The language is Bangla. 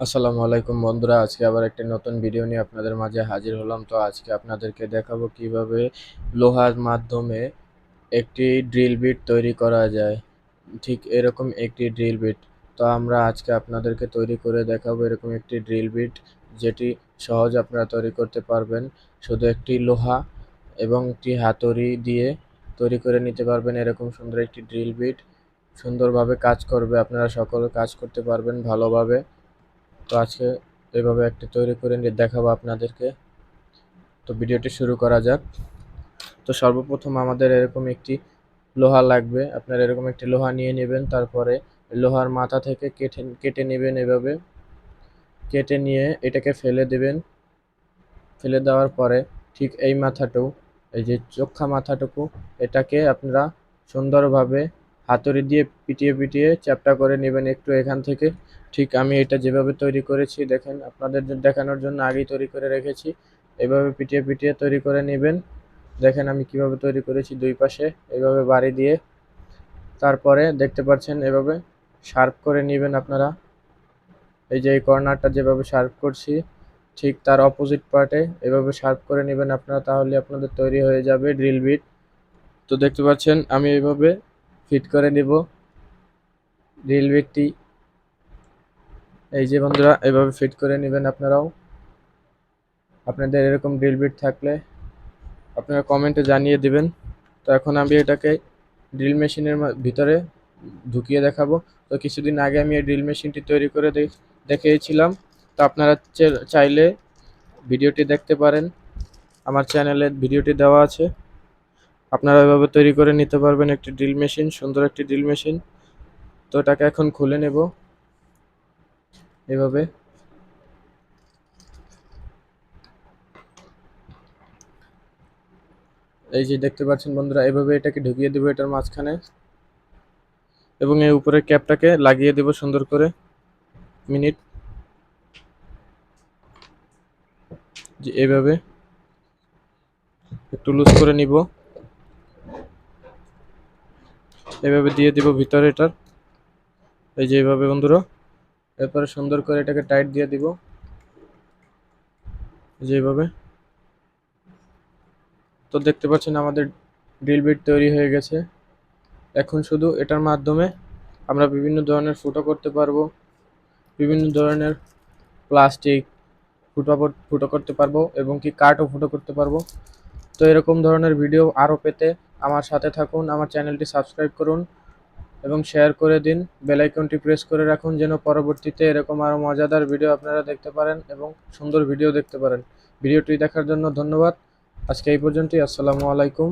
আসসালামু আলাইকুম বন্ধুরা, আজকে আবার একটি নতুন ভিডিও নিয়ে আপনাদের মাঝে হাজির হলাম। তো আজকে আপনাদেরকে দেখাবো কিভাবে লোহার মাধ্যমে একটি ড্রিল বিট তৈরি করা যায়। ঠিক এরকম একটি ড্রিল বিট। তো আমরা আজকে আপনাদেরকে তৈরি করে দেখাবো এরকম একটি ড্রিল বিট, যেটি সহজে আপনারা তৈরি করতে পারবেন। শুধু একটি লোহা এবং একটি হাতুড়ি দিয়ে তৈরি করে নিতে পারবেন এরকম সুন্দর একটি ড্রিল বিট। সুন্দরভাবে কাজ করবে, আপনারা সকলে কাজ করতে পারবেন ভালোভাবে। তো আজকে এভাবে একটা তৈরি করে নিয়ে দেখাবো আপনাদেরকে। তো ভিডিওটি শুরু করা যাক। তো সর্বপ্রথম আমাদের এরকম একটি লোহা লাগবে। আপনারা এরকম একটি লোহা নিয়ে নেবেন, তারপরে লোহার মাথা থেকে কেটে কেটে নেবেন। এভাবে কেটে নিয়ে এটাকে ফেলে দেবেন। ফেলে দেওয়ার পরে ঠিক এই মাথাটুকু, এই যে চোখা মাথাটুকু, এটাকে আপনারা সুন্দরভাবে হাতুড়ি দিয়ে পিটিয়ে পিটিয়ে চ্যাপ্টা করে নেবেন একটু এখান থেকে। ঠিক আমি এটা যেভাবে তৈরি করেছি দেখেন, আপনাদের দেখানোর জন্য আগেই তৈরি করে রেখেছি। এভাবে পিটিয়ে পিটিয়ে তৈরি করে নেবেন। দেখেন আমি কিভাবে তৈরি করেছি, দুই পাশে এভাবে বাড়ি দিয়ে। তারপরে দেখতে পাচ্ছেন এভাবে শার্প করে নেবেন আপনারা। এই যে এই কর্নারটা যেভাবে শার্প করছি, ঠিক তার অপোজিট পার্টে এভাবে শার্প করে নেবেন আপনারা, তাহলে আপনাদের তৈরি হয়ে যাবে ড্রিল বিট। তো দেখতে পাচ্ছেন আমি এইভাবে ফিট করে নিব ড্রিল বিটটি। এই যে বন্ধুরা, এভাবে ফিট করে নেবেন আপনারাও। আপনাদের এরকম ড্রিল বিট থাকলে আপনারা কমেন্টে জানিয়ে দিবেন। তো এখন আমি এটাকে ড্রিল মেশিনের ভিতরে ঢুকিয়ে দেখাবো। তো কিছুদিন আগে আমি এই ড্রিল মেশিনটি তৈরি করে দেখিয়েছিলাম। তো আপনারা চাইলে ভিডিওটি দেখতে পারেন, আমার চ্যানেলে ভিডিওটি দেওয়া আছে। আপনারা এভাবে তৈরি করে নিতে পারবেন একটি ড্রিল মেশিন, সুন্দর একটি ড্রিল মেশিন। তো এটাকে এখন খুলে নেব এভাবে। এই যে দেখতে পাচ্ছেন বন্ধুরা, এভাবে এটাকে ঢুকিয়ে দেবো এটার মাঝখানে, এবং এই উপরের ক্যাপটাকে লাগিয়ে দেব সুন্দর করে। মিনিট, যে এভাবে একটু লুজ করে নিব, এভাবে দিয়ে দিব ভিতরে এটার। এই যে এইভাবে বন্ধুরা, এরপরে সুন্দর করে এটাকে টাইট দিয়ে দিব, যেভাবে। তো দেখতে পাচ্ছেন আমাদের ড্রিল বিট তৈরি হয়ে গেছে। এখন শুধু এটার মাধ্যমে আমরা বিভিন্ন ধরনের ফুটো করতে পারবো, বিভিন্ন ধরনের প্লাস্টিক ফুটো করতে পারবো, এবং কি কাঠও ফুটো করতে পারবো। তো এরকম ধরনের ভিডিও আরও পেতে আমার সাথে থাকুন, আমার চ্যানেলটি সাবস্ক্রাইব করুন এবং শেয়ার করে দিন। বেল আইকনটি প্রেস করে রাখুন, যেন পরবর্তীতে এরকম আরও মজাদার ভিডিও আপনারা দেখতে পারেন এবং সুন্দর ভিডিও দেখতে পারেন। ভিডিওটি দেখার জন্য ধন্যবাদ। আজকে এই পর্যন্তই। আসসালামু আলাইকুম।